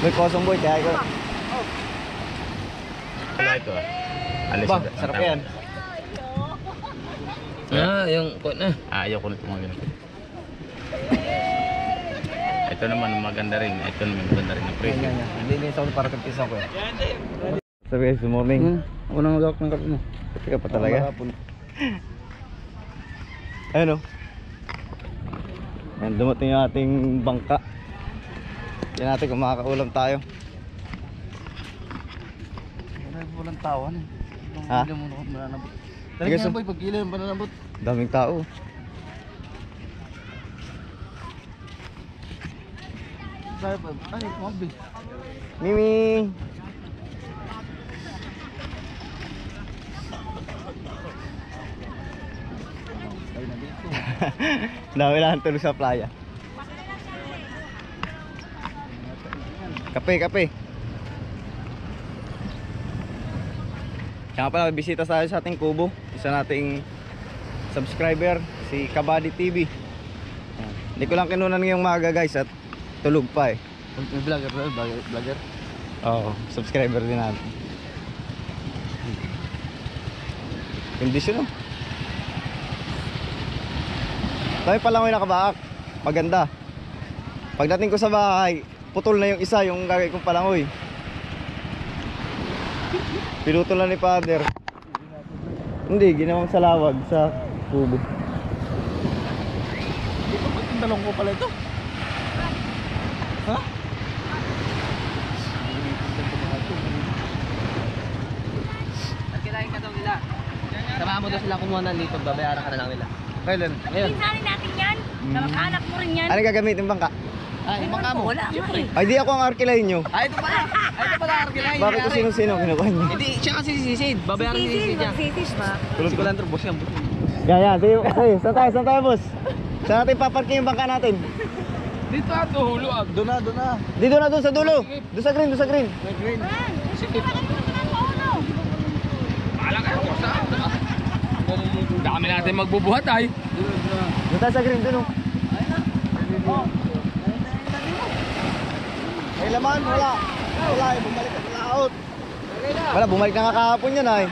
May kosong boy, kaya ko. Wala ito ah. Alis Ba, sarap yan. Yung kot na. Ayaw ko na mga ganito. Ito naman maganda rin. Ito naman maganda rin na presyo. Hindi nito ako para kampisa ko eh. Sabi guys, good morning. Ako na magawak ng kape mo. Kape ka pa talaga? Ayun o. Ayan, dumating yung ating bangka. Yan natin kung makakaulam tayo. Walang tawan eh. Ha? Talaga yan boy, pag ilo yung pananabot. Daming tao. Ay, mabi. Mimi! Dami lang tulog sa playa. Kape, kape. Kaya nga pala, bisita tayo sa ating kubo. Isa nating subscriber, si Kabady TV. Hindi ko lang kinunan ngayong maga guys at tulog pa eh. May vlogger ba? Vlogger? Oo, subscriber din natin. Kondisyon oh. Dami palang may nakabaak. Maganda. Pagdating ko sa bahay, putol na yung isa, yung gagawin kong palangoy. Pinutol na ni father. Hindi, ginawang salawag sa kubo. Ito ba yung dalong ko pala ito? Ha? Nagkirahin ka daw nila. Samahan mo daw sila kumuha ng lipag, babayaran ka na lang nila. Kailan? Ngayon. Pinsanin natin yan. Kamag-anak mo rin yan. Ano gagamitin bangka? Ay, bangka mo. Wala nga eh. Ay di ako ang arkilahin nyo. Ay, ito pala. Ay, ito pala, Argilay. Bakit kung sino-sino kinukuha nyo? Hindi, siya kasi sisisid. Babayaran si sisid niya. Magsisis ba? Tulad ko lang ito, boss yan. Yan, sige, saan tayo boss? Saan natin paparking yung bangka natin? Dito ato, hulo. Doon na, doon na. Dito na, doon sa dulo. Doon sa green, doon sa green. Green. Sikip. Pala kayo, boss ha. Dami natin magbubuhat ay. Doon tayo sa green, doon oh. May laman, wala. Wala, bumalik at laot. Wala, bumalik na nga kahapon yan ay.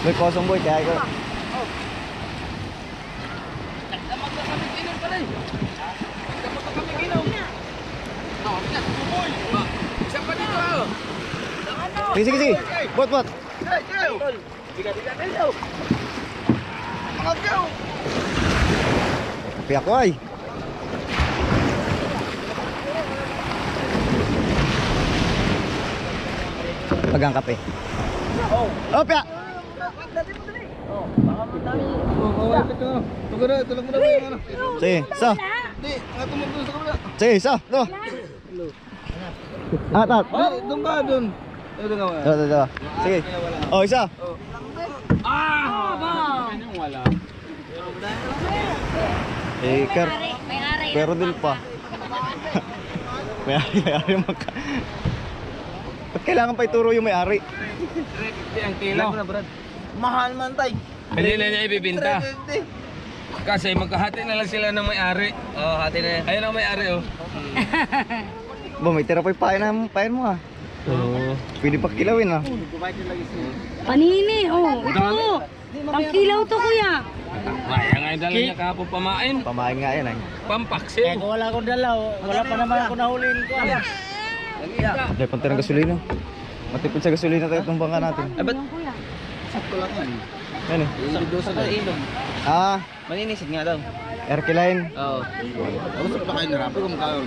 May kosong boy, kaya ko. Sige, sige, sige. Bot, bot. Kapi ako ay. Pagang kape. Oh, pia. Sige, sa. Sige, sa. To. At. Doon ka, doon. Ito. Sige. Oh, isa. Wala. Eh, May-ari. pero dil pa. May-ari magka. Ba't kailangan pa ituro yung may-ari? 350 ang kilo. Mahal man tay. Hindi na niya ibibinta. Kasi magkahati na lang sila ng may-ari. Oo, hati na yan. Ayun ang may-ari oh. Ba, may tira pa yung pain mo ah. Oo. Pwede pa kilawin ah. Panini, oh. Ito. Pangkilaw to kuya. Kaya nga yung dala niya kahapon pamain. Pamain nga yan ay. Pampaksin. Kaya kung wala akong dalaw, wala pa naman ako nahulin ko. Dahil konti ng gasolina. Matipid sa gasolina tayo itong bangka natin. Ay, ba't? Sakto lang yan. Yan eh. Sakto sa ilong. Ah, Maninisid nga daw. Erkiline. Oo. Gusto pa kayo narapo kung kayo.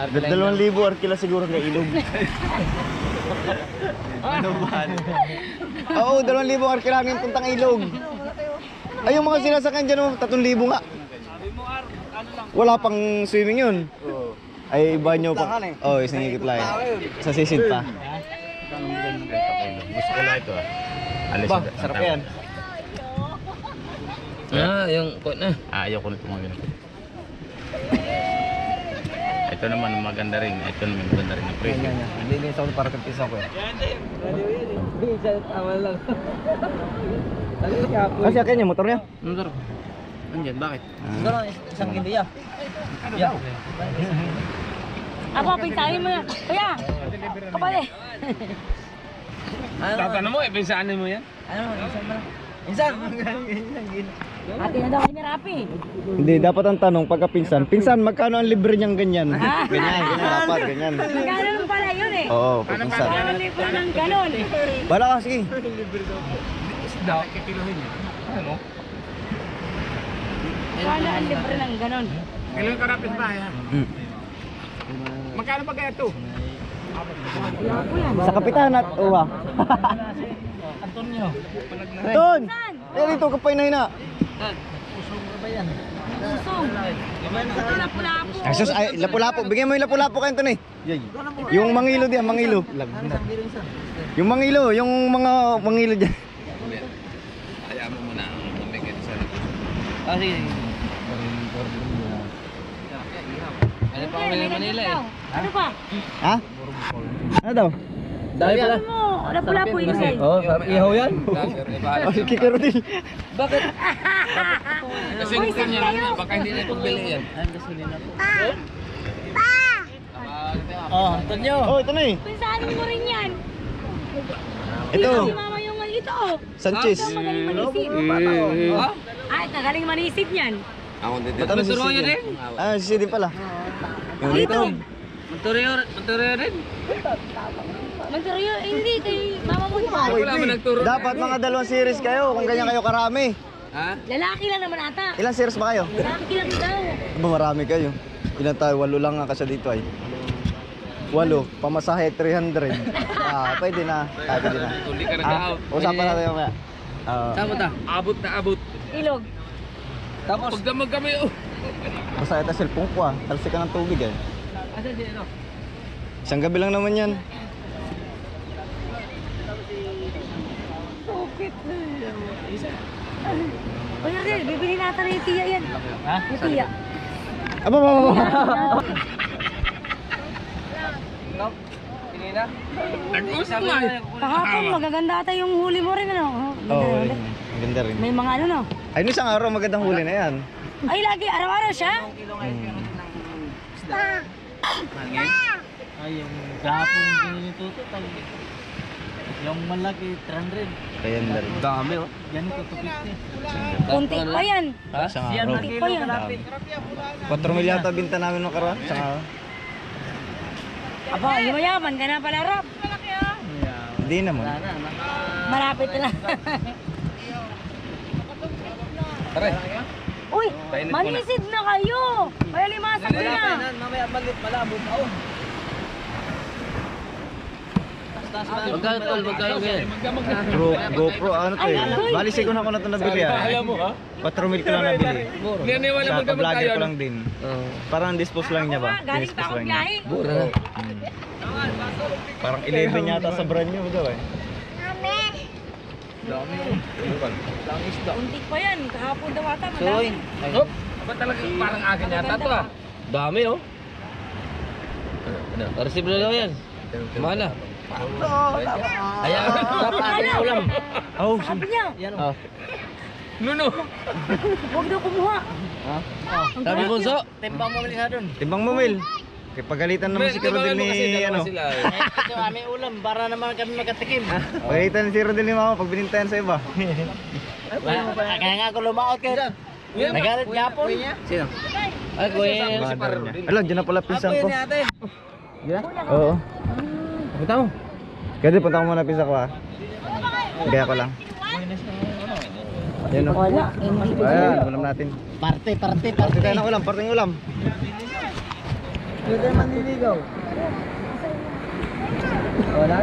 2,000 arkila siguro ng ilog. Ano ba? Oo, 2,000 arkila ng puntang ilog. Ay, yung mga sinasakyan dyan, 3,000 nga. Wala pang swimming yun. Ay, banyo pa. Oo, isingikit lang. Sa sisid pa. Gusto ko lang ito ah. Alis Ba, sarap yan. Yung kot na. Ayaw ko na mga ganito. Ito ito naman maganda rin. Ito naman maganda rin na presyo. Hindi din sa para kang pisa ko eh. Tama lang. Kasi akin yung motor niya. Motor. Andiyan, bakit? Isang hindi ah. Ako, pinsahin mo na. Kuya, kapali. Tatanong mo, pinsanin mo yan? Insan. Ate na daw ni Rapi. Hindi, dapat ang tanong pagka pinsan. Pinsan, magkano ang libre niyang ganyan? Ganyan, dapat, ganyan. Ganun pala yun eh. Oo, pag pinsan. Parang libre ng ganon. Bala ka, sige. Isda, kikiluhin niya. Ano? Paano ang libre ng ganon? Kailan ka rapis ba yan? Magkano ba kaya ito? Sa kapitan at uwa. Antonio. Ton! Eh, dito ka pa na. Susong. Ito lapu-lapu. Ay, sus, ay, lapu-lapu. Bigyan mo yung lapu-lapu kayo, Ton eh. Yung mangilo diyan, mangilo. Yung mangilo, yung mga mangilo diyan. Hayaan mo muna. Mamigay sa Ah, sige. Ano pa kami ng Manila eh? Ano pa? Ha? Ano daw? Dahil pala. Ano mo? Lapu-lapu yun eh. Oh, ihaw yan. Oh, si Kikerodil. Bakit? Kasi gusto niya lang, baka hindi na pagbili yan. Oh, Antonio. Oh, ito na eh. Pinsahin mo rin yan. Ito. Si mama yung ito. Sanchez. Ito magaling manisip. Ha? Ay, magaling manisip yan. Ako din. Matalo si Turuan Sid. yun Ah, si Sid din pala. Yung Dito. Magturiyo rin. Magturiyo, hindi. Kay mama mo ito. Wala mo nagturo. Dapat mga 2 series kayo kung ganyan kayo karami. Ha? Lalaki lang naman ata. Ilang series ba kayo? Lalaki lang daw. Ba marami kayo. Ilan tayo? 8 lang nga kasi dito ay. 8. Pamasahe 300. Ah, pwede na. Ah, pwede na. Tuli ka nag-out. Usapan natin yung kaya. Saan ta? Abot na abot. Ilog. Tapos, Pagdamag kami oh. Basta ito cellphone ko ah. Talsik ka ng tubig eh. Asan si ano? Isang gabi lang naman yan. O yun, bibili natin yung tiya yan. Ha? Yung tiya. Aba, aba, aba. Tingin na. Nag-usap nga eh. Kahapon, magaganda ata yung huli mo rin, ano? Oo, Ganda oh, ulit. ganda rin. May mga ano, no? Ay, nung isang araw magandang huli na yan. Ay, lagi, araw-araw siya. Ay, yung gapong ginituto. Yung malaki, 300. Kaya na rin. Dami oh. Yan ito, 250. Kunti pa yan. Ha? Isang Yan, araw. Kunti pa yan. 4 mil yata binta namin ng karoon. Isang araw. Aba, yumayaman ka na pala, Rob. Hindi naman. Malapit na lang. Tara. Uy, Painit mo na. manisid na kayo. Kaya limasan ko na. Mamaya malit, malabo pa. Oh. Magkano tol? Magkano yan? GoPro, ano to eh. Bali sigo na ako na ito nabili ah. Ayaw mo ha? 4 mil ko lang nabili. Hindi na wala Sa magdamag vlogger tayo ko ano? lang din. Parang dispose lang niya ba? Galing pa Dispose akong lang niya. biyahe. Bura. Parang 11 yata sa brand new daw eh. Kunti pa yan. Kahapon daw ata. Soy. Madami. Hop! Aba talaga parang akin yata to ah. Dami oh. Ano? Receive na daw yan. Mana? Ayan. Dapat ulam. Oh, Sabi niya, Yan Oh. Nuno. huwag daw kumuha. Sabi Bunso. Timbang mo mali sa doon. timbang mo Will. Kaya pagalitan naman si Rodel ni ano. Ito aming ulam para naman kami magkatikim. Pagalitan si Rodel ni Mama pag binintayan sa iba. Kaya nga ako lumaot kayo. Nagalit Japon. Sino? Ay, kuya. Si Paro. Alam, dyan na pala pinsan ko. ate. Oo. Punta mo. Kaya di punta ko muna pinsan ko ah. Kaya ko lang. Yan o. Wala. Ayan, ulam natin. Parte. Parte tayo ng ulam, parteng ulam. Pwede manliligaw. Wala.